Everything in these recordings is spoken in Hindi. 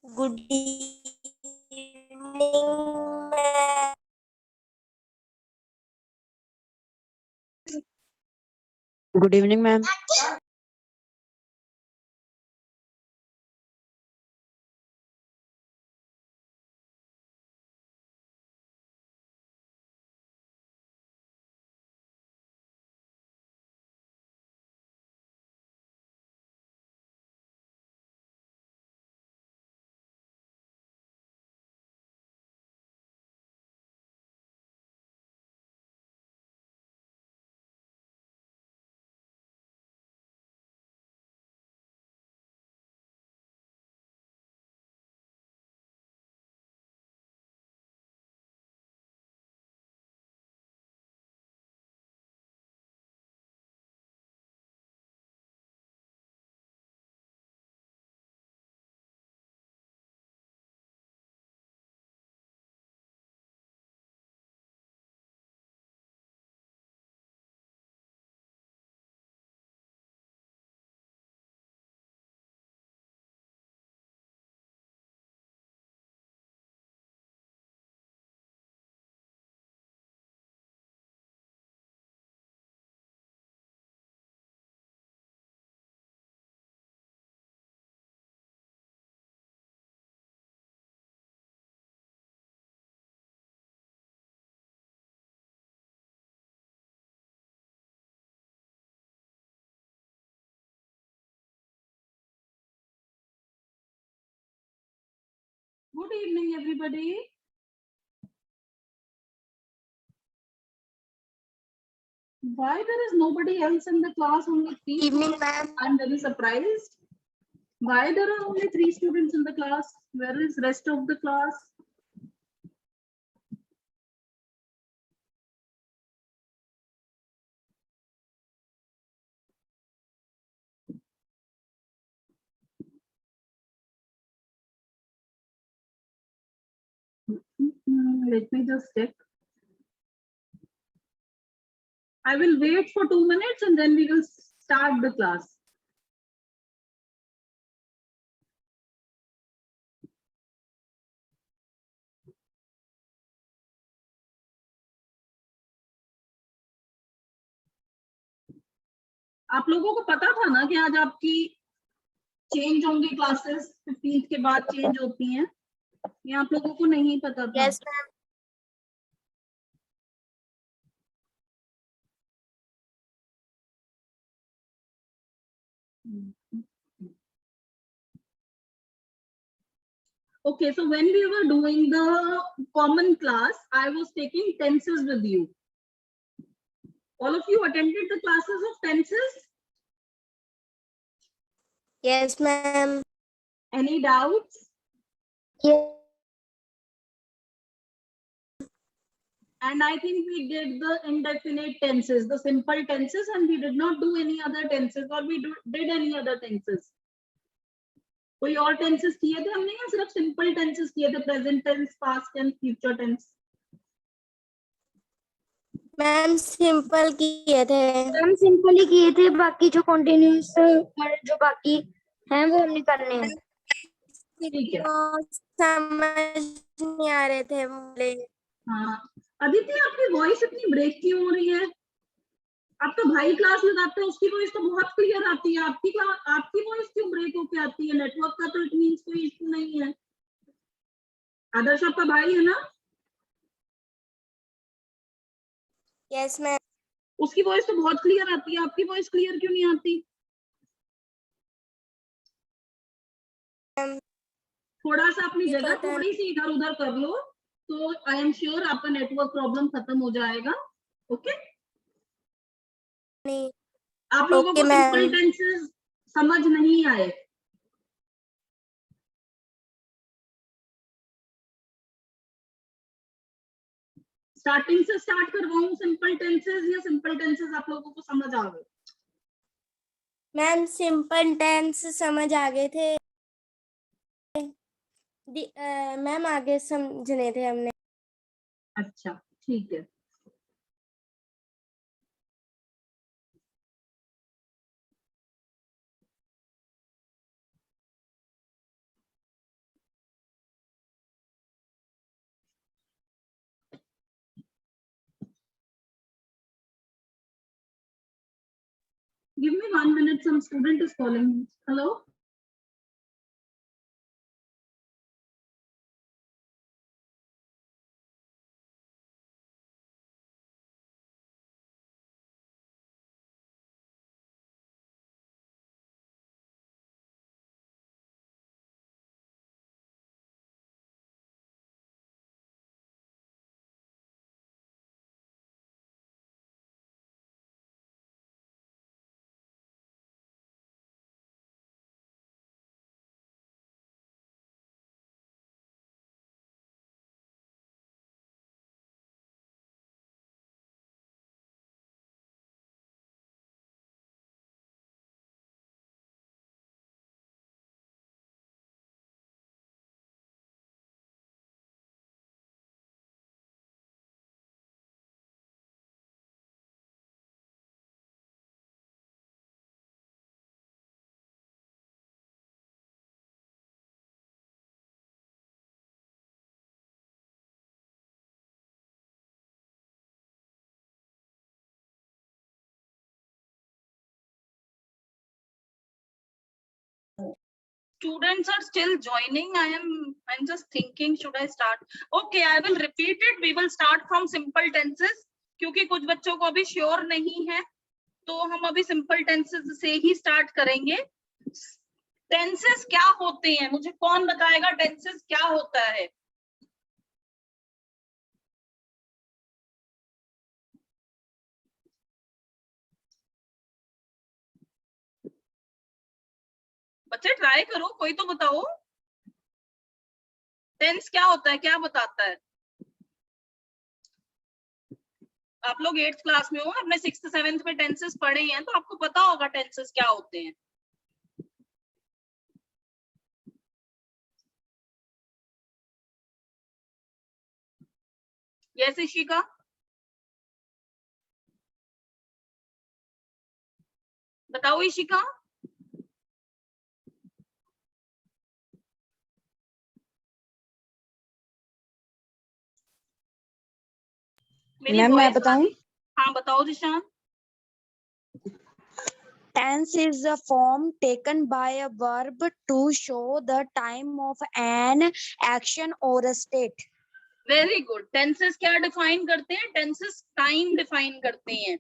Good evening. Good evening ma'am. Good evening, everybody. Why there is nobody else in the class? Only 3 Evening, ma'am. I'm very surprised. Why there are only 3 students in the class? Where is rest of the class? Let me just check. I will wait for 2 minutes and then we will start the class. आप लोगों को पता था ना कि आज आपकी चेंज होंगी क्लासेस, 15th के बाद चेंज होती हैं? ये आप लोगों को नहीं पता था? Yes, ma'am. Okay, so when we were doing the common class, I was taking tenses with you. All of you attended the classes of tenses? Yes, ma'am. Any doubts? Yes. And I think we did the indefinite tenses, the simple tenses, and we did not do any other tenses, or we did any other tenses. कोई और tenses किए थे हमने या सिर्फ simple tenses किए थे? Present tense, past tense, future tense. Ma'am simple किए थे। हम सिंपल ही किए थे, बाकी जो कंटिन्यूस जो बाकी हैं वो हमने करने हैं। ठीक है। समझ नहीं आ रहे थे बोले। हाँ, अदिति आपकी वॉइस इतनी ब्रेक क्यों हो रही है? आपका भाई क्लास लगाता है, उसकी वॉइस तो बहुत क्लियर आती है, आपकी वॉइस क्यों ब्रेक होके आती है? नेटवर्क का तो इट मींस कोई इशू नहीं है। आदर्श आपका भाई है ना? Yes ma'am. उसकी वॉइस तो बहुत क्लियर आती है, आपकी वॉइस क्लियर क्यों नहीं आती? थोड़ा सा अपनी जगह थोड़ी सी इधर उधर कर लो तो आई एम श्योर आपका नेटवर्क प्रॉब्लम खत्म हो जाएगा। ओके, नहीं। आप लोगों Okay, को ma'am. सिंपल टेंसेस समझ नहीं आए? स्टार्टिंग से स्टार्ट करवाऊं सिंपल टेंसेस, या सिंपल टेंसेस आप लोगों को समझ आ गए? मैम सिंपल टेंस समझ आ गए थे। मैम आगे समझने थे हमने। अच्छा ठीक है। Give me 1 minute, some student is calling me. Hello? Students are still joining. I'm just thinking, should I start? Okay, I will repeat it. We will start from simple tenses. क्योंकि कुछ बच्चों को अभी श्योर नहीं है, तो हम अभी सिंपल टेंसेस से ही स्टार्ट करेंगे। टेंसेस क्या होते हैं, मुझे कौन बताएगा टेंसेस क्या होता है? बच्चे ट्राई करो, कोई तो बताओ। टेंस क्या होता है, क्या बताता है? आप लोग 8th क्लास में हो, अपने 6th 7th में टेंसेस पढ़े हैं, तो आपको पता होगा टेंसेस क्या होते हैं। यस इशिका, बताओ इशिका। मैम मैं बताऊं? हाँ बताओ Zeeshan. Tense is a form taken by a verb to show the time of an action or a state. Very good. Tenses क्या डिफाइन करते हैं? टेंसेस टाइम डिफाइन करते हैं,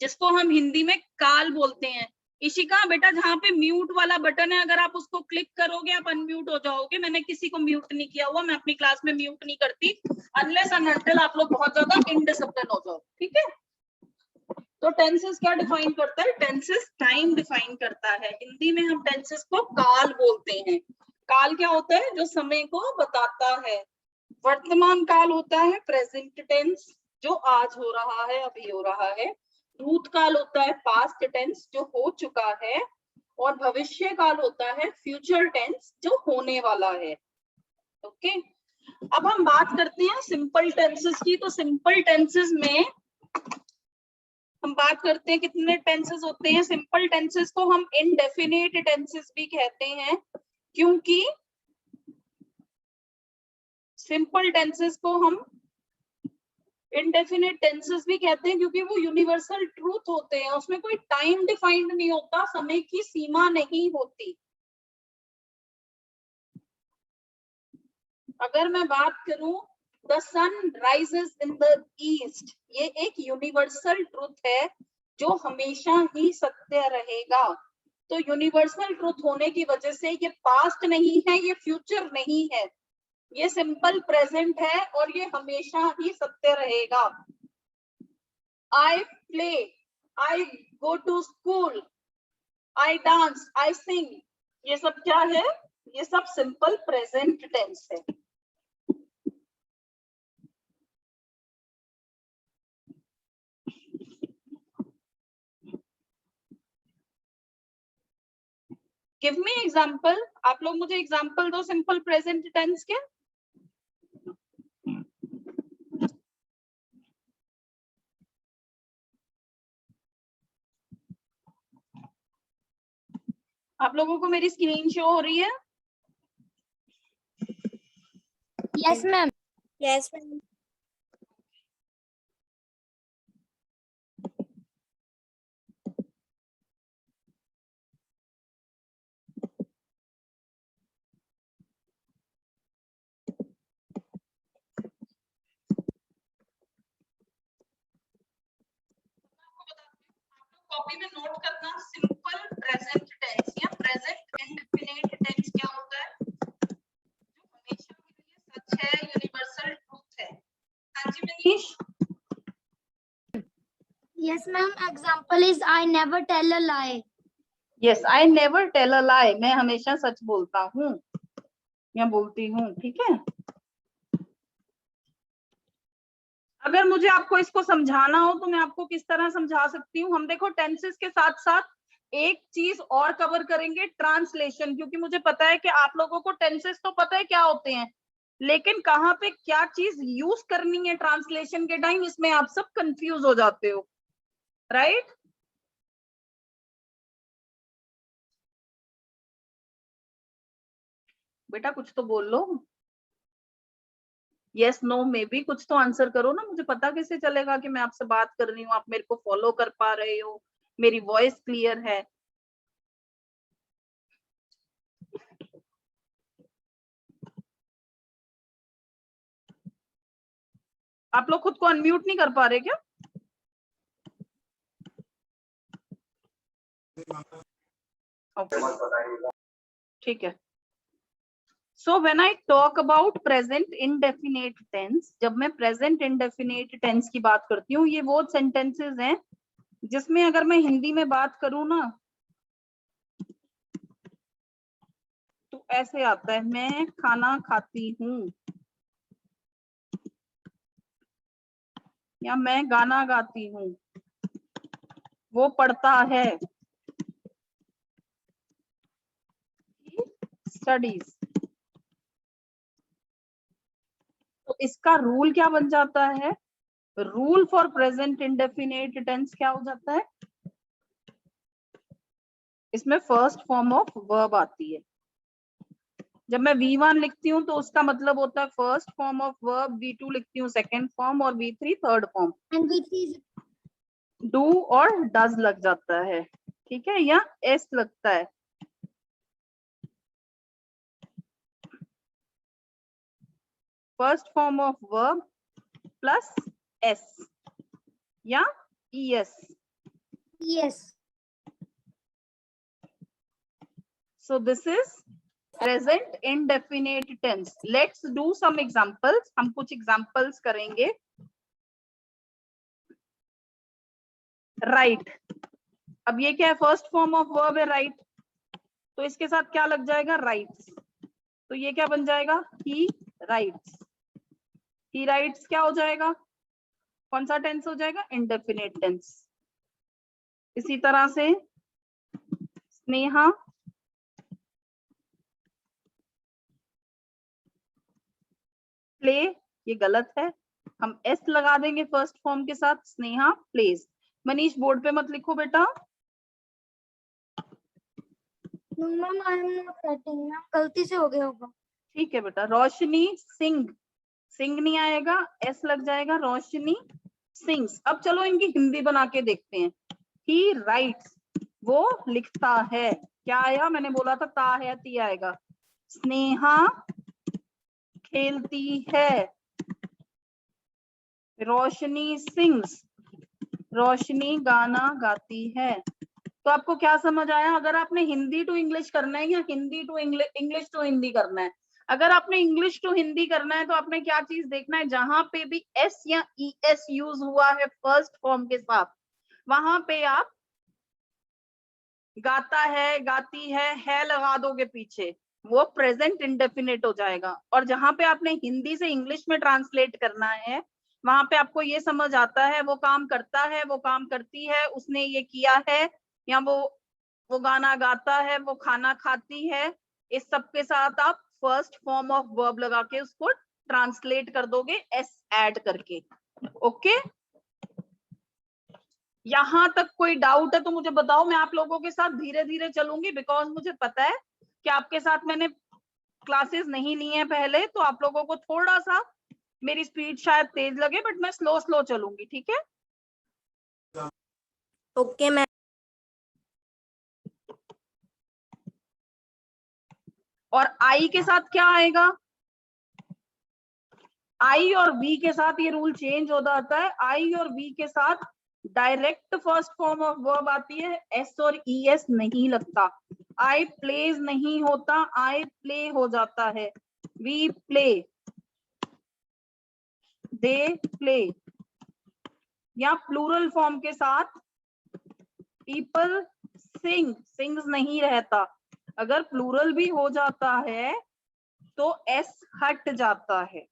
जिसको हम हिंदी में काल बोलते हैं। इशिका बेटा, जहाँ पे म्यूट वाला बटन है, अगर आप उसको क्लिक करोगे आप अनम्यूट हो जाओगे। मैंने किसी को म्यूट नहीं किया हुआ, मैं अपनी क्लास में म्यूट नहीं करती अनलेस एंड अनटिल आप लोग बहुत ज्यादा इनडिसिप्लिन हो जाओ, ठीक है? तो टेंसेस क्या डिफाइन करता है? टेंसेस टाइम डिफाइन करता है। हिंदी में हम टेंसेस को काल बोलते हैं। काल क्या होता है? जो समय को बताता है। वर्तमान काल होता है प्रेजेंट टेंस, जो आज हो रहा है, अभी हो रहा है। भूतकाल होता है पास्ट टेंस, जो हो चुका है। और भविष्य काल होता है फ्यूचर टेंस, जो होने वाला है। ओके, अब हम बात करते हैं सिंपल टेंसेस की। तो सिंपल टेंसेस में हम बात करते हैं कितने टेंसेस होते हैं। सिंपल टेंसेस को हम इनडेफिनिट टेंसेस भी कहते हैं, क्योंकि सिंपल टेंसेस को हम इनडेफिनिट टेंसेस भी कहते हैं क्योंकि वो यूनिवर्सल ट्रूथ होते हैं। उसमें कोई टाइम डिफाइंड नहीं होता, समय की सीमा नहीं होती। अगर मैं बात करूं, the sun rises in the east, ये एक यूनिवर्सल ट्रूथ है जो हमेशा ही सत्य रहेगा। तो यूनिवर्सल ट्रूथ होने की वजह से ये पास्ट नहीं है, ये फ्यूचर नहीं है, ये सिंपल प्रेजेंट है और ये हमेशा ही सत्य रहेगा। I play, I go to school, I dance, I sing, ये सब क्या है? ये सब सिंपल प्रेजेंट टेंस है। गिव मी एग्जाम्पल, आप लोग मुझे एग्जाम्पल दो सिंपल प्रेजेंट टेंस के। आप लोगों को मेरी स्क्रीन शो हो रही है? Yes ma'am. Yes ma'am. Copy में नोट करना, सिंपल प्रेजेंट टेंस या प्रेजेंट इंडेफिनिट टेंस क्या होता है? जो हमेशा के लिए सच है, यूनिवर्सल ट्रूथ है। हाँ जी Manish. Yes ma'am, example is I never tell a lie. Yes, I never tell a lie, मैं हमेशा सच बोलता हूँ या बोलती हूँ, ठीक है। अगर मुझे आपको इसको समझाना हो तो मैं आपको किस तरह समझा सकती हूँ? हम देखो टेंसेस के साथ साथ एक चीज और कवर करेंगे, ट्रांसलेशन, क्योंकि मुझे पता है कि आप लोगों को टेंसेस तो पता है क्या होते हैं, लेकिन कहाँ पे क्या चीज यूज करनी है ट्रांसलेशन के टाइम, इसमें आप सब कंफ्यूज हो जाते हो, राइट? बेटा कुछ तो बोल लो, यस नो मे बी, कुछ तो आंसर करो ना, मुझे पता कैसे चलेगा कि मैं आपसे बात कर रही हूँ, आप मेरे को फॉलो कर पा रहे हो, मेरी वॉइस क्लियर है। आप लोग खुद को अनम्यूट नहीं कर पा रहे क्या? ठीक है। So when I talk about present indefinite tense, जब मैं प्रेजेंट इंडेफिनिट टेंस की बात करती हूँ, ये वो सेंटेंसेस हैं जिसमें अगर मैं हिंदी में बात करूँ ना तो ऐसे आता है, मैं खाना खाती हूँ या मैं गाना गाती हूँ, वो पढ़ता है, स्टडीज। तो इसका रूल क्या बन जाता है? Rule for present indefinite tense क्या हो जाता है? इसमें फर्स्ट फॉर्म ऑफ वर्ब आती है। जब मैं V1 लिखती हूँ तो उसका मतलब होता है first form of verb, V2 लिखती हूँ सेकंड फॉर्म और V3 third form. And which is do और डज लग जाता है, ठीक है, या एस लगता है। First form of verb plus S या ES। Yes. So this is present indefinite tense. Let's do some examples. हम कुछ examples करेंगे। Right. अब ये क्या है? फर्स्ट फॉर्म ऑफ वर्ब है राइट, तो इसके साथ क्या लग जाएगा? राइट्स। तो ये क्या बन जाएगा? He writes. He writes क्या हो जाएगा? कौन सा टेंस हो जाएगा? Indefinite tense. इसी तरह से स्नेहा प्ले, ये गलत है, हम एस लगा देंगे फर्स्ट फॉर्म के साथ, स्नेहा प्लेज। मनीष बोर्ड पे मत लिखो बेटा। Ma'am I am not writing, ma'am गलती से हो गया होगा। ठीक है बेटा। रोशनी सिंग, सिंग नहीं आएगा, एस लग जाएगा, रोशनी सिंग्स। अब चलो इनकी हिंदी बना के देखते हैं। ही राइट्स, वो लिखता है, क्या आया? मैंने बोला था ता है ती आएगा। स्नेहा खेलती है, रोशनी सिंग्स, रोशनी गाना गाती है। तो आपको क्या समझ आया? अगर आपने हिंदी टू इंग्लिश करना है या Hindi to English to Hindi करना है, अगर आपने इंग्लिश टू हिंदी करना है तो आपने क्या चीज देखना है? जहां पे भी एस या ES यूज हुआ है फर्स्ट फॉर्म के साथ, वहां पे आप गाता है, गाती है लगा दोगे पीछे, वो प्रेजेंट इंडेफिनिट हो जाएगा। और जहां पे आपने हिंदी से इंग्लिश में ट्रांसलेट करना है, वहां पे आपको ये समझ आता है वो काम करता है, वो काम करती है, उसने ये किया है, या वो गाना गाता है, वो खाना खाती है, इस सब के साथ आप फर्स्ट फॉर्म ऑफ वर्ब लगा के उसको ट्रांसलेट कर दोगे एस ऐड करके। ओके, यहां तक कोई डाउट है तो मुझे बताओ, मैं आप लोगों के साथ धीरे धीरे चलूंगी, बिकॉज मुझे पता है कि आपके साथ मैंने क्लासेस नहीं ली हैं पहले, तो आप लोगों को थोड़ा सा मेरी स्पीड शायद तेज लगे, बट मैं स्लो स्लो चलूंगी, ठीक है? Okay ma'am. और आई के साथ क्या आएगा? आई और वी के साथ ये रूल चेंज हो जाता है। आई और वी के साथ direct first form of verb आती है, एस और ई एस नहीं लगता। आई प्लेज नहीं होता, आई प्ले हो जाता है। We play, they play. या प्लूरल फॉर्म के साथ पीपल सिंग, सिंग्स नहीं रहता। अगर प्लूरल भी हो जाता है तो एस हट जाता है।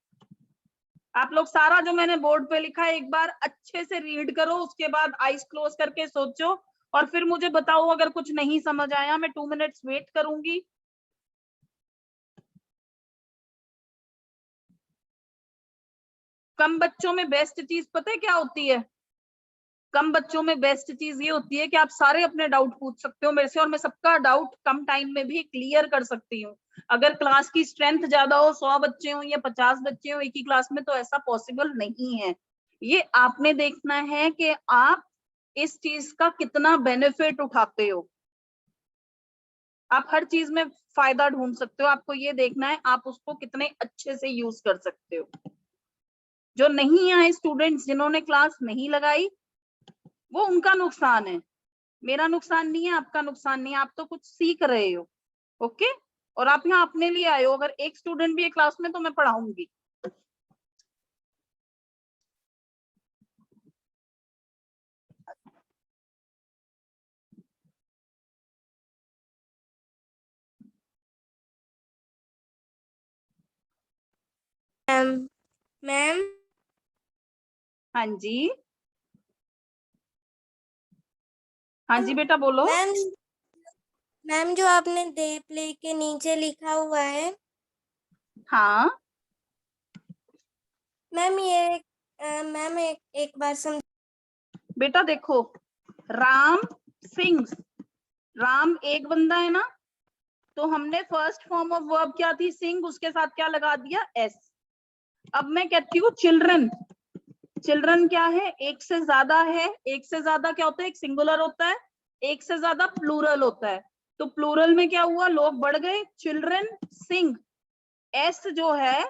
आप लोग सारा जो मैंने बोर्ड पे लिखा है एक बार अच्छे से रीड करो, उसके बाद आईज क्लोज करके सोचो और फिर मुझे बताओ अगर कुछ नहीं समझ आया। मैं 2 मिनट्स वेट करूंगी। कम बच्चों में बेस्ट चीज पता है क्या होती है? कम बच्चों में बेस्ट चीज ये होती है कि आप सारे अपने डाउट पूछ सकते हो मेरे से, और मैं सबका डाउट कम टाइम में भी क्लियर कर सकती हूँ। अगर क्लास की स्ट्रेंथ ज्यादा हो, 100 बच्चे हो या 50 बच्चे हो एक ही क्लास में, तो ऐसा पॉसिबल नहीं है। ये आपने देखना है कि आप इस चीज का कितना बेनिफिट उठाते हो। आप हर चीज में फायदा ढूंढ सकते हो, आपको ये देखना है आप उसको कितने अच्छे से यूज कर सकते हो। जो नहीं आए स्टूडेंट्स, जिन्होंने क्लास नहीं लगाई, वो उनका नुकसान है, मेरा नुकसान नहीं है, आपका नुकसान नहीं है। आप तो कुछ सीख रहे हो, ओके? और आप यहाँ अपने लिए आए हो। अगर एक स्टूडेंट भी है क्लास में तो मैं पढ़ाऊंगी। मैम मैम हाँ जी, हाँ जी बेटा बोलो। मैम मैम जो आपने दे प्ले के नीचे लिखा हुआ है, हाँ मैम ये मैम एक बार समझ। बेटा देखो, राम सिंग्स, राम एक बंदा है ना, तो हमने फर्स्ट फॉर्म ऑफ वर्ब क्या थी? सिंग, उसके साथ क्या लगा दिया? एस। अब मैं कहती हूँ चिल्ड्रन, चिल्ड्रन क्या है? एक से ज्यादा है। एक से ज्यादा क्या होता है? एक सिंगुलर होता है, एक से ज्यादा प्लूरल होता है। तो प्लूरल में क्या हुआ? लोग बढ़ गए, चिल्ड्रन सिंग। एस जो है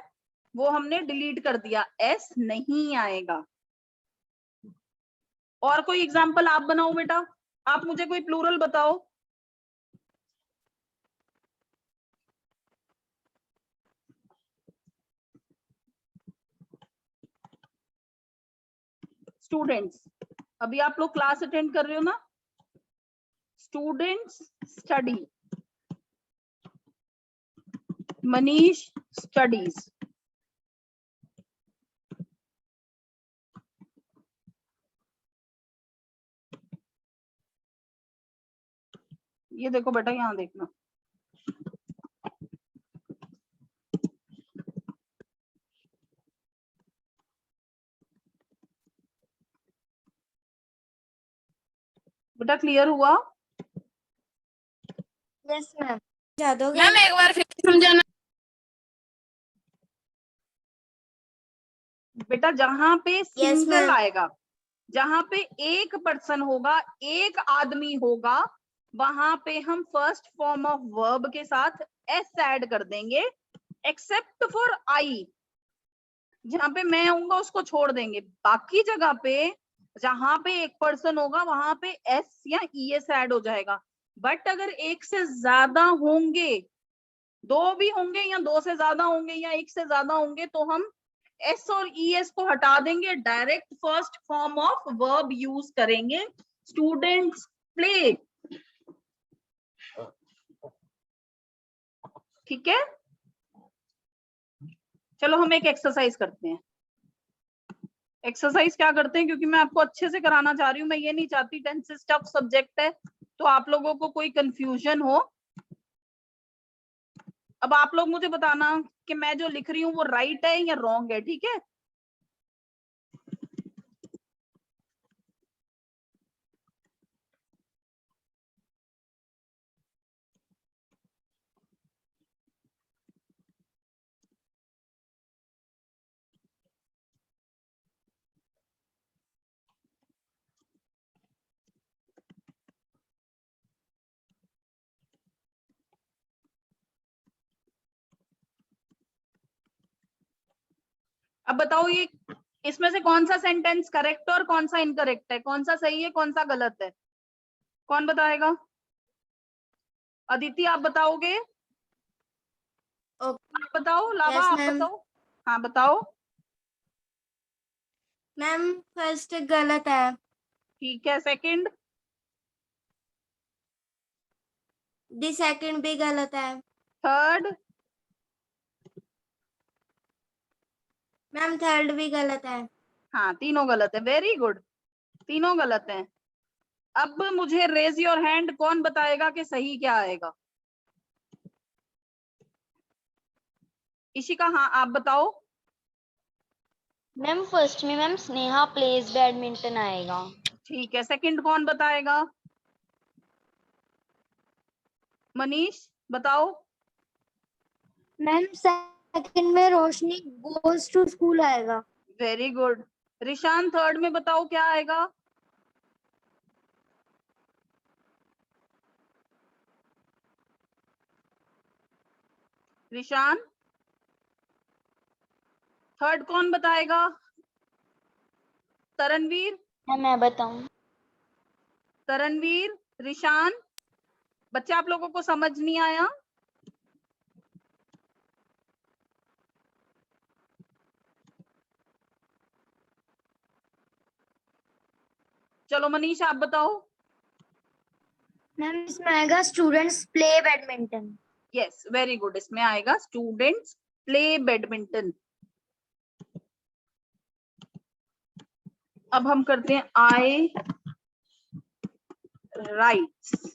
वो हमने डिलीट कर दिया, एस नहीं आएगा। और कोई एग्जांपल आप बनाओ बेटा, आप मुझे कोई प्लूरल बताओ। स्टूडेंट्स, अभी आप लोग क्लास अटेंड कर रहे हो ना? Students study, Manish studies. ये देखो बेटा, यहाँ देखना, बेटा क्लियर हुआ? Yes ma'am. समझा दोगे? मैम एक बार फिर समझाना। बेटा जहां पे सिंगल मैम। आएगा, जहां पे एक पर्सन होगा, एक आदमी होगा, वहां पे हम फर्स्ट फॉर्म ऑफ वर्ब के साथ एस ऐड कर देंगे, एक्सेप्ट फॉर आई। जहां पे मैं आऊंगा उसको छोड़ देंगे। बाकी जगह पे जहां पे एक पर्सन होगा वहां पे एस या ई एस ऐड हो जाएगा। बट अगर एक से ज्यादा होंगे, दो भी होंगे या दो से ज्यादा होंगे या एक से ज्यादा होंगे, तो हम एस और ई एस को हटा देंगे, direct first form of verb use करेंगे। Students play. ठीक है, चलो हम एक एक्सरसाइज करते हैं। एक्सरसाइज क्या करते हैं, क्योंकि मैं आपको अच्छे से कराना चाह रही हूँ, मैं ये नहीं चाहती टेंसेस टफ सब्जेक्ट है तो आप लोगों को कोई कंफ्यूजन हो। अब आप लोग मुझे बताना कि मैं जो लिख रही हूँ वो राइट है या रॉन्ग है, ठीक है। अब बताओ ये इसमें से कौन सा सेंटेंस करेक्ट और कौन सा इनकरेक्ट है, कौन सा सही है कौन सा गलत है, कौन बताएगा? अदिति आप बताओगे? ओके आप बताओ, लावा यस आप मैम। बताओ। हाँ बताओ। मैम फर्स्ट गलत है। ठीक है, सेकंड? दी सेकंड भी गलत है। थर्ड? मैम थर्ड भी गलत है। हाँ तीनों गलत है, वेरी गुड, तीनों गलत हैं। अब मुझे रेज योर हैंड, कौन बताएगा कि सही क्या आएगा? इशिका हाँ आप बताओ। मैम फर्स्ट में मैम स्नेहा प्लेज बैडमिंटन आएगा। ठीक है, सेकंड कौन बताएगा? मनीष बताओ। मैम सेकंड में रोशनी गोज टू स्कूल आएगा। Very good. रिशान थर्ड में बताओ क्या आएगा? रिशान थर्ड कौन बताएगा? तरणवीर? मैं बताऊं? तरणवीर, रिशान, बच्चे आप लोगों को समझ नहीं आया? चलो मनीष आप बताओ। मैम इसमें आएगा students play badminton. Yes very good, इसमें आएगा स्टूडेंट्स प्ले बैडमिंटन। अब हम करते हैं आई राइट्स।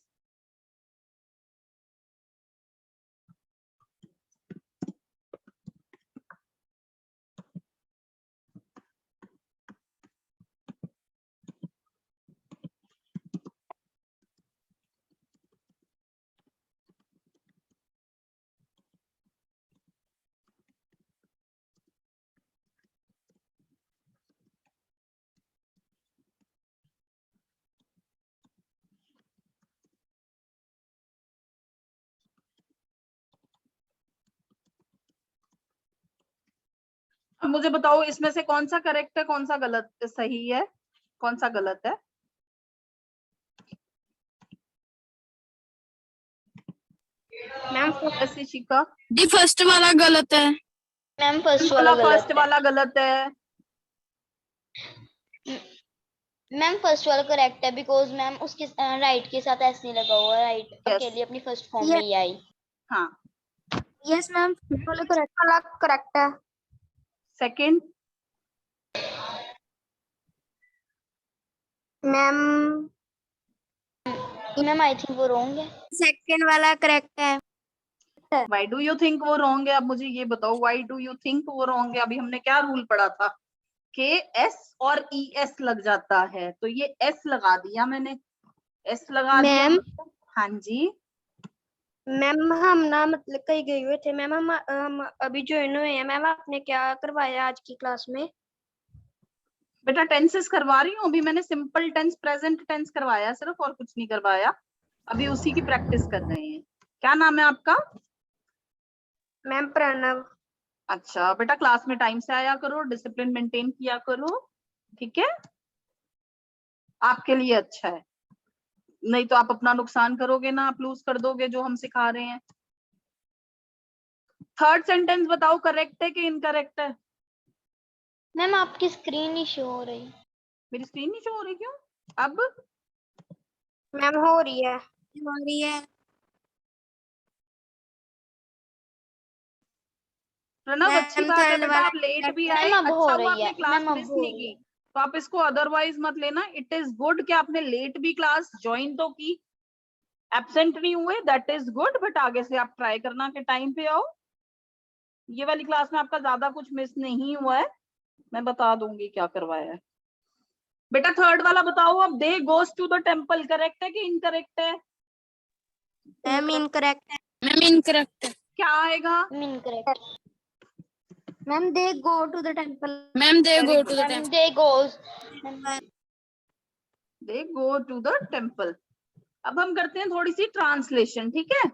अब मुझे बताओ इसमें से कौन सा करेक्ट है कौन सा गलत सही है, कौन सा गलत है? मैम शिका दी फर्स्ट वाला गलत है। मैम फर्स्ट वाला फर्स्ट गलत वाला गलत है। है। मैम फर्स्ट वाला करेक्ट है बिकॉज मैम उसके राइट के साथ एस नहीं लगा हुआ, राइट Yes. अकेली अपनी फर्स्ट फॉर्म में ही आई। हाँ यस मैम फर्स्ट वाला करेक्ट है। Second? Ma'am ma'am I think वो रॉन्ग है। सेकंड वाला करेक्ट है। व्हाई डू यू थिंक वो रॉन्ग है? अब मुझे ये बताओ व्हाई डू यू थिंक वो रॉन्ग है? अभी हमने क्या रूल पढ़ा था कि एस और ई एस लग जाता है, तो ये एस लगा दिया मैंने, एस लगा दिया। मैम हाँ जी मैम हम ना मतलब कहीं गए हुए थे मैम, हम अभी ज्वाइन हुए हैं मैम। आपने क्या करवाया आज की क्लास में? बेटा टेंसेस करवा रही हूँ अभी, मैंने सिंपल टेंस प्रेजेंट टेंस करवाया सिर्फ, और कुछ नहीं करवाया। अभी उसी की प्रैक्टिस कर रहे हैं। क्या नाम है आपका? मैम प्रणव। अच्छा बेटा क्लास में टाइम से आया करो, डिसिप्लिन मेंटेन किया करो, ठीक है? आपके लिए अच्छा है, नहीं तो आप अपना नुकसान करोगे ना, आप लूज कर दोगे जो हम सिखा रहे हैं। थर्ड सेंटेंस बताओ करेक्ट है कि इनकरेक्ट है? मैम आपकी स्क्रीन नहीं शो हो रही। मेरी स्क्रीन नहीं शो हो रही, क्यों? अब मैम हो रही है। हो रही है। प्रणव अच्छी मैम बात है थर्ड बेटा, वाला आप लेट भी मैम आए, अब हो अच्छा हुआ रही आपने है, क्लास मैम अब मिस हो नहीं रही की। है। तो आप इसको अदरवाइज मत लेना, इट इज गुड कि आपने लेट भी क्लास ज्वाइन तो की, एब्सेंट नहीं हुए, दैट इज गुड। बट आगे से आप ट्राई करना कि टाइम पे आओ। ये वाली क्लास में आपका ज्यादा कुछ मिस नहीं हुआ है, मैं बता दूंगी क्या करवाया है। बेटा थर्ड वाला बताओ अब, they goes to the temple, correct है कि इनकरेक्ट है? मैम इनकरेक्ट है। मैम इनकरेक्ट है। क्या आएगा? Incorrect. Ma'am they go to the temple. Ma'am they Very go good. To the ma'am they goes. They go to the temple. अब हम करते हैं थोड़ी सी ट्रांसलेशन, ठीक है?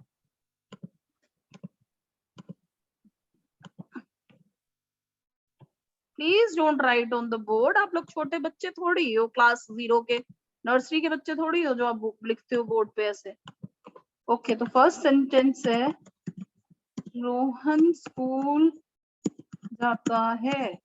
Please don't write on the board, आप लोग छोटे बच्चे थोड़ी हो, क्लास 0 के, नर्सरी के बच्चे थोड़ी हो जो आप लिखते हो बोर्ड पे ऐसे। ओके, तो फर्स्ट सेंटेंस है रोहन स्कूल जाता है।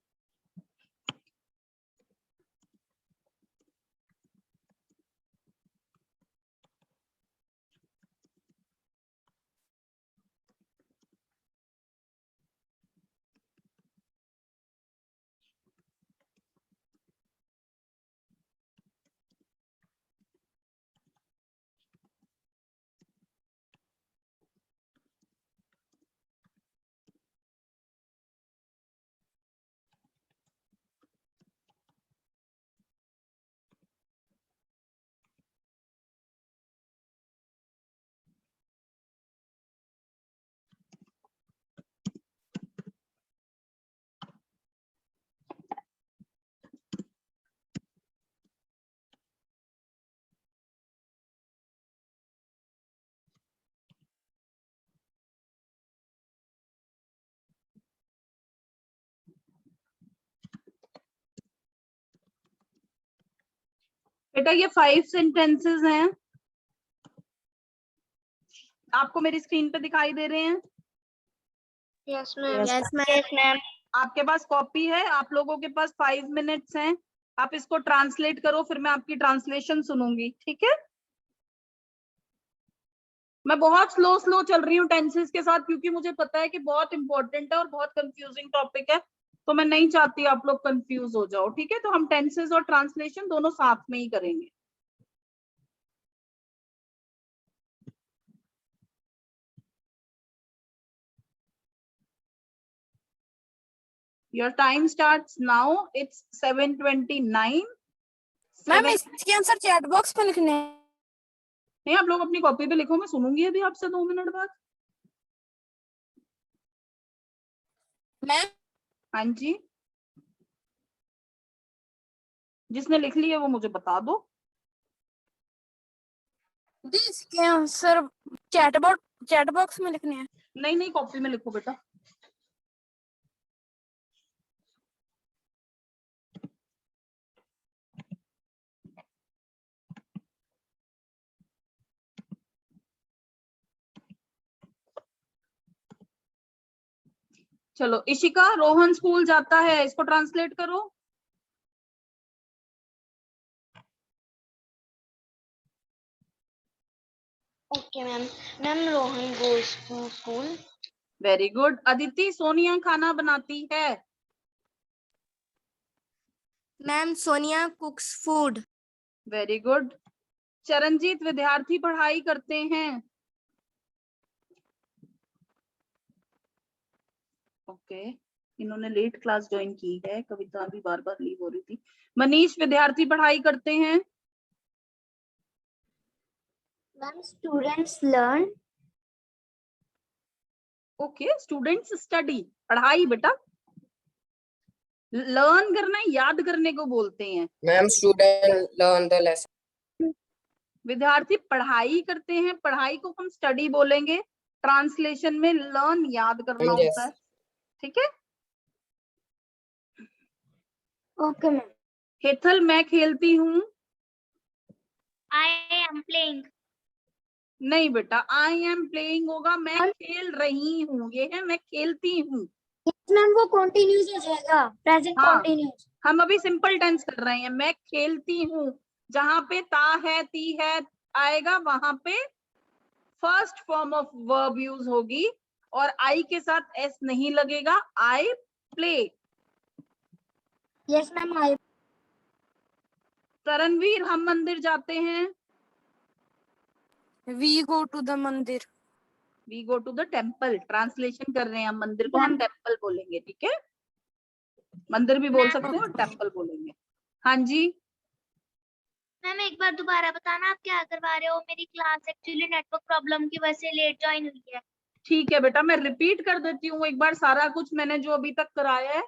बेटा ये 5 सेंटेंसेस हैं, आपको मेरी स्क्रीन पे दिखाई दे रहे हैं? Yes ma'am. Yes yes ma'am. आपके पास कॉपी है, आप लोगों के पास 5 मिनट्स हैं, आप इसको ट्रांसलेट करो, फिर मैं आपकी ट्रांसलेशन सुनूंगी, ठीक है? मैं बहुत स्लो स्लो चल रही हूँ टेंसेस के साथ, क्योंकि मुझे पता है कि बहुत इंपॉर्टेंट है और बहुत कंफ्यूजिंग टॉपिक है, तो मैं नहीं चाहती आप लोग कंफ्यूज हो जाओ, ठीक है? तो हम टेंसेस और ट्रांसलेशन दोनों साथ में ही करेंगे। Your time starts now. It's 7:29. Ma'am इसके आंसर चैट बॉक्स में लिखने हैं। नहीं, आप लोग अपनी कॉपी पे लिखो, मैं सुनूंगी अभी आपसे 2 मिनट बाद। मैम हाँ जी, जिसने लिख ली है वो मुझे बता दो। इसके आंसर चैट बॉक्स में लिखने हैं। नहीं नहीं, कॉपी में लिखो बेटा। चलो इशिका, रोहन स्कूल जाता है, इसको ट्रांसलेट करो। Okay ma'am. Ma'am Rohan goes to school. Very good. Aditi, Sonia खाना बनाती है। Ma'am Sonia cooks food. Very good. Charanjit, विद्यार्थी पढ़ाई करते हैं। ओके, इन्होंने लेट क्लास ज्वाइन की है, कविता भी बार बार लीव हो रही थी। मनीष, विद्यार्थी पढ़ाई करते हैं। Ma'am students learn. Okay, students study, पढ़ाई बेटा। लर्न करना याद करने को बोलते हैं। Ma'am student learn the lesson. विद्यार्थी पढ़ाई करते हैं, पढ़ाई को हम स्टडी बोलेंगे, ट्रांसलेशन में लर्न याद करना Yes. होता है, ठीक है? Okay ma'am. हेथल, मैं खेलती हूँ। I am playing. नहीं बेटा, आई एम प्लेइंग होगा, मैं खेल रही हूँ, ये है मैं खेलती हूँ। मैम वो कंटिन्यूस हो जाएगा, प्रेजेंट हाँ, कंटिन्यूस। हम अभी सिंपल टेंस कर रहे हैं, मैं खेलती हूँ। जहां पे ता है, ती है, आएगा वहां पे first form of verb use होगी और आई के साथ एस नहीं लगेगा। I play. Yes ma'am I Taranveer, हम मंदिर जाते हैं। We go to the mandir. We go to the temple. Translation कर रहे हैं हम, मंदिर को हम टेम्पल बोलेंगे, ठीक है। मंदिर भी बोल सकते हैं और टेम्पल बोलेंगे। हाँ जी, मैम एक बार दोबारा बताना आप क्या करवा रहे हो, मेरी क्लास एक्चुअली नेटवर्क प्रॉब्लम की वजह से लेट ज्वाइन हुई है। ठीक है बेटा, मैं रिपीट कर देती हूँ एक बार सारा कुछ मैंने जो अभी तक कराया है,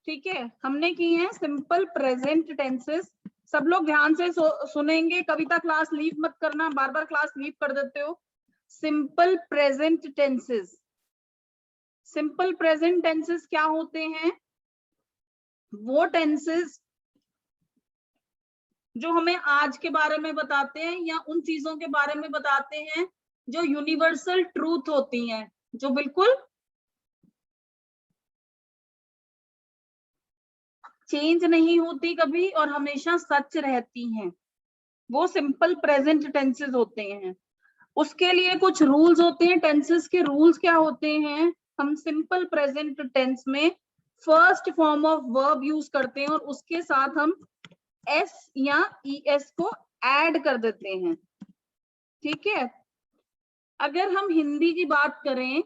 ठीक है। हमने की है सिंपल प्रेजेंट टेंसेस। सब लोग ध्यान से सुनेंगे। कविता क्लास लीव मत करना, बार बार क्लास लीव कर देते हो। Simple present tenses. Simple present tenses क्या होते हैं? वो टेंसेस जो हमें आज के बारे में बताते हैं या उन चीजों के बारे में बताते हैं जो यूनिवर्सल ट्रूथ होती हैं, जो बिल्कुल चेंज नहीं होती कभी और हमेशा सच रहती हैं। वो सिंपल प्रेजेंट टेंसेस होते हैं। उसके लिए कुछ रूल्स होते हैं। टेंसेस के रूल्स क्या होते हैं? हम सिंपल प्रेजेंट टेंस में first form of verb use करते हैं और उसके साथ हम एस या ईएस को ऐड कर देते हैं, ठीक है। अगर हम हिंदी की बात करें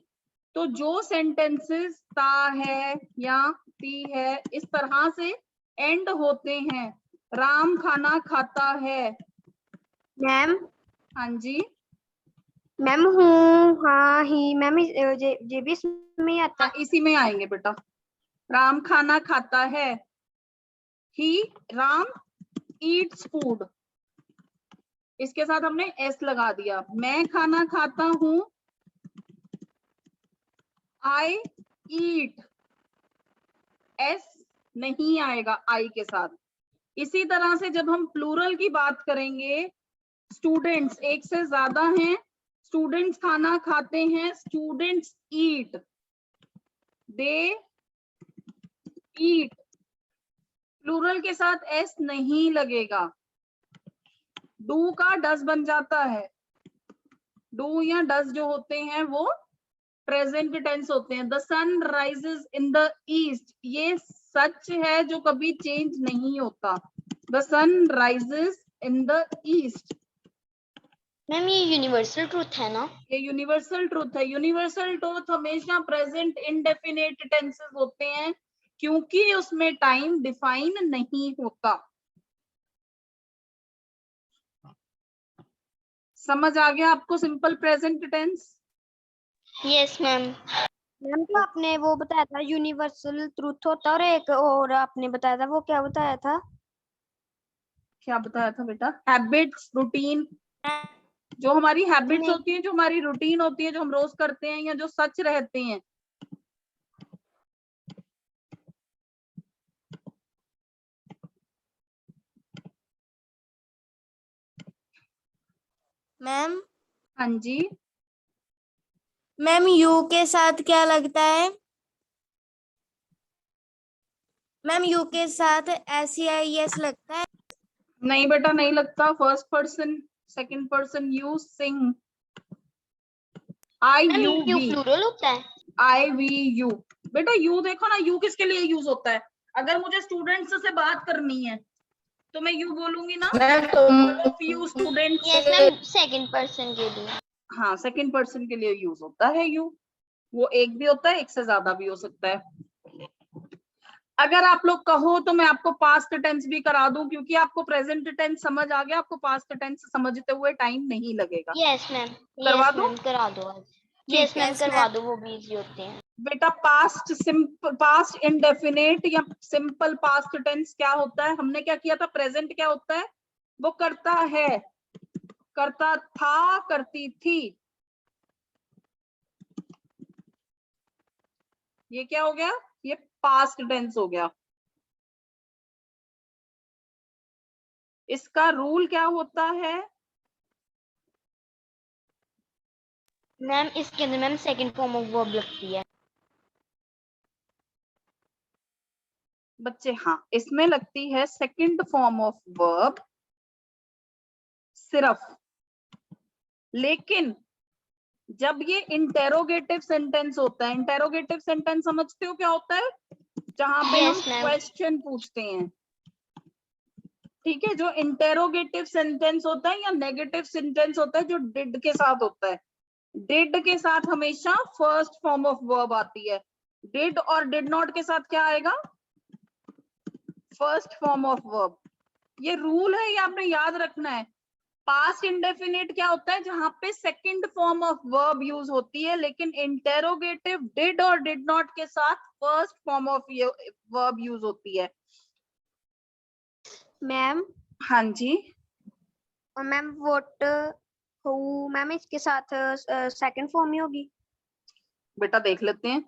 तो जो सेंटेंसेस ता है या ती है इस तरह से एंड होते हैं, राम खाना खाता है। मैम हाँ जी, मैम हूँ हाँ ही मैम ये भी इसमें आता हाँ इसी में आएंगे बेटा। राम खाना खाता है। ही राम ईट्स फूड, इसके साथ हमने एस लगा दिया। मैं खाना खाता हूं, आई ईट, एस नहीं आएगा आई के साथ। इसी तरह से जब हम प्लूरल की बात करेंगे, स्टूडेंट्स एक से ज्यादा हैं, स्टूडेंट्स खाना खाते हैं, स्टूडेंट्स ईट, दे ईट, प्लूरल के साथ एस नहीं लगेगा। डू का डस बन जाता है। डू या डस जो होते हैं वो प्रेजेंट टेंस होते हैं। The sun rises in the east, ये सच है जो कभी चेंज नहीं होता। The sun rises in the east. Ma'am ये यूनिवर्सल ट्रूथ है ना? ये यूनिवर्सल ट्रूथ है। यूनिवर्सल ट्रूथ हमेशा प्रेजेंट इंडेफिनिट टेंसेस होते हैं क्योंकि उसमें टाइम डिफाइन नहीं होता। समझ आ गया आपको simple present tense? Yes ma'am. Ma'am तो आपने वो बताया था यूनिवर्सल ट्रूथ होता और एक और आपने बताया था, वो क्या बताया था? क्या बताया था बेटा? Habits, routine. जो हमारी हैबिट्स नहीं। होती है, जो हमारी रूटीन होती है, जो हम रोज करते हैं या जो सच रहते हैं। मैम हाँ जी, मैम यू के साथ क्या लगता है? मैम यू के साथ SEIS लगता है? नहीं बेटा नहीं लगता। First person, second person you, sing, I you we, plural होता है? I we you. बेटा यू देखो ना, यू किसके लिए यूज होता है? अगर मुझे स्टूडेंट्स से बात करनी है तो मैं यू बोलूंगी ना, you students. Yes ma'am, second person के लिए। हाँ, सेकंड पर्सन के लिए यूज होता है यू। वो एक भी होता है, एक से ज्यादा भी हो सकता है। अगर आप लोग कहो तो मैं आपको पास्ट टेंस भी करा दूं, क्योंकि आपको प्रेजेंट टेंस समझ आ गया, आपको पास्ट टेंस समझते हुए टाइम नहीं लगेगा। Yes ma'am. करवा दूं? करा दो आज। यस मैम करवा दो, वो भी इजी होते हैं। बेटा पास्ट सिंपल, पास्ट इंडेफिनिट या सिंपल पास्ट टेंस क्या होता है? हमने क्या किया था? प्रेजेंट क्या होता है? वो करता है, करता था, करती थी। ये क्या हो गया? ये पास्ट टेंस हो गया। इसका रूल क्या होता है? मैम इसके अंदर ma'am second form of verb लगती है। बच्चे हाँ, इसमें लगती है सेकंड फॉर्म ऑफ वर्ब सिर्फ लेकिन जब ये इंटेरोगेटिव सेंटेंस होता है, इंटेरोगेटिव सेंटेंस समझते हो क्या होता है? जहां पे हम Yes, ma'am. क्वेश्चन पूछते हैं, ठीक है। जो इंटेरोगेटिव सेंटेंस होता है या नेगेटिव सेंटेंस होता है जो डिड के साथ होता है, डिड के साथ हमेशा फर्स्ट फॉर्म ऑफ वर्ब आती है। डिड और डिड नॉट के साथ क्या आएगा? First form of verb. ये रूल है, ये आपने याद रखना है। पास्ट इंडेफिनिट क्या होता है? जहां पे second form of verb use होती है, लेकिन इंटेरोगेटिव डिड और डिड नॉट के साथ first form of verb use होती है। मैम, हाँ जी, और मैम व्हाट हु मैम इसके साथ सेकंड फॉर्म ही होगी। बेटा देख लेते हैं।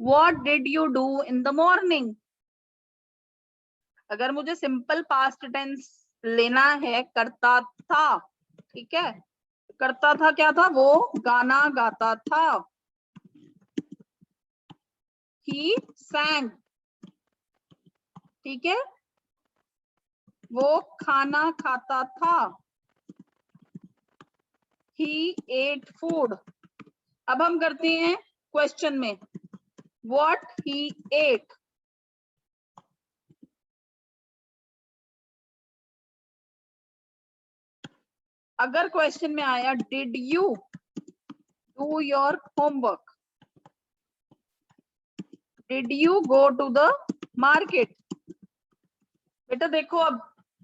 What did you do in the morning? अगर मुझे सिंपल पास्ट टेंस लेना है, करता था, ठीक है। करता था क्या था? वो गाना गाता था। He sang, ठीक है। वो खाना खाता था। He ate food. अब हम करते हैं क्वेश्चन में what he ate. अगर क्वेश्चन में आया did you do your homework, did you go to the market? बेटा देखो, अब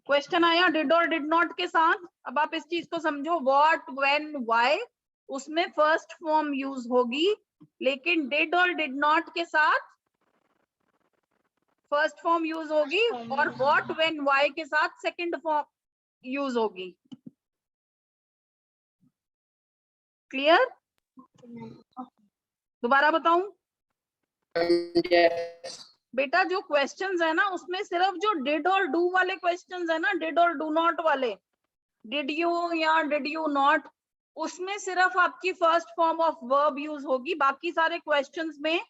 क्वेश्चन आया did और did not के साथ। अब आप इस चीज को समझो, what, when, why, उसमें फर्स्ट फॉर्म यूज होगी, लेकिन did और did not के साथ फर्स्ट फॉर्म यूज होगी, और what, when, why के साथ सेकंड फॉर्म यूज होगी। क्लियर? दोबारा बताऊं? Yes. बेटा जो क्वेश्चंस है ना, उसमें सिर्फ जो डिड और डू वाले क्वेश्चंस है ना, डिड और डू नॉट वाले, डिड यू या डिड यू नॉट, उसमें सिर्फ आपकी first form of verb use होगी। बाकी सारे क्वेश्चंस में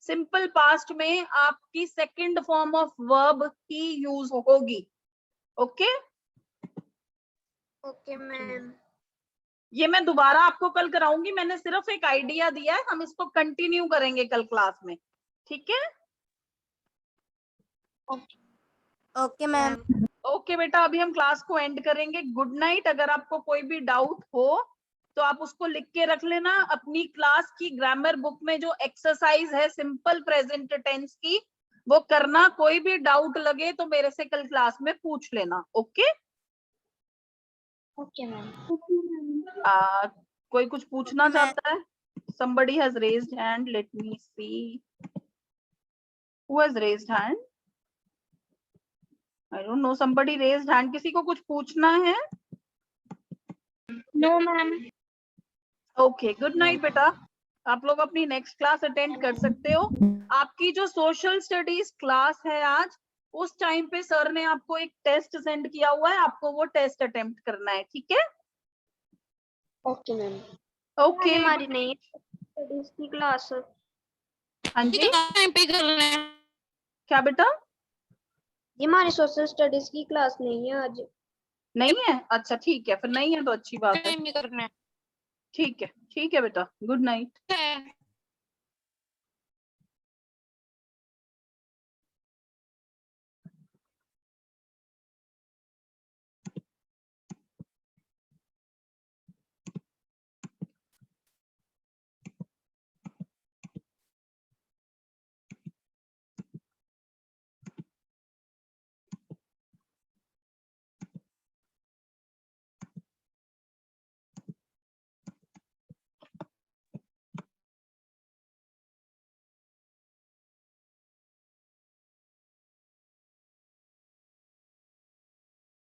सिंपल पास्ट में आपकी second form of verb he use होगी। ओके? Okay ma'am. ये मैं दोबारा आपको कल कराऊंगी, मैंने सिर्फ एक आइडिया दिया है, हम इसको कंटिन्यू करेंगे कल क्लास में, ठीक है? Okay ma'am. ओके बेटा, अभी हम क्लास को एंड करेंगे। Good night. अगर आपको कोई भी डाउट हो तो आप उसको लिख के रख लेना। अपनी क्लास की ग्रामर बुक में जो एक्सरसाइज है सिंपल प्रेजेंट टेंस की, वो करना। कोई भी डाउट लगे तो मेरे से कल क्लास में पूछ लेना। ओके? Okay ma'am. कोई कुछ पूछना चाहता है? somebody has raised hand, let me see who has raised hand. I don't know, somebody raised hand. किसी को कुछ पूछना है? No ma'am. Okay, good night बेटा। आप लोग अपनी नेक्स्ट क्लास अटेंड कर सकते हो। आपकी जो सोशल स्टडीज क्लास है आज, उस टाइम पे सर ने आपको एक टेस्ट सेंड किया हुआ है, आपको वो टेस्ट अटेम्प्ट करना है, ठीक है? Okay ma'am. ओके, हमारी नहीं स्टडीज की क्लास। हाँ जी, क्या बेटा? ये हमारी सोशल स्टडीज की क्लास नहीं है आज। नहीं है? अच्छा ठीक है, फिर नहीं है तो अच्छी बात है। ठीक है बेटा, गुड नाइट।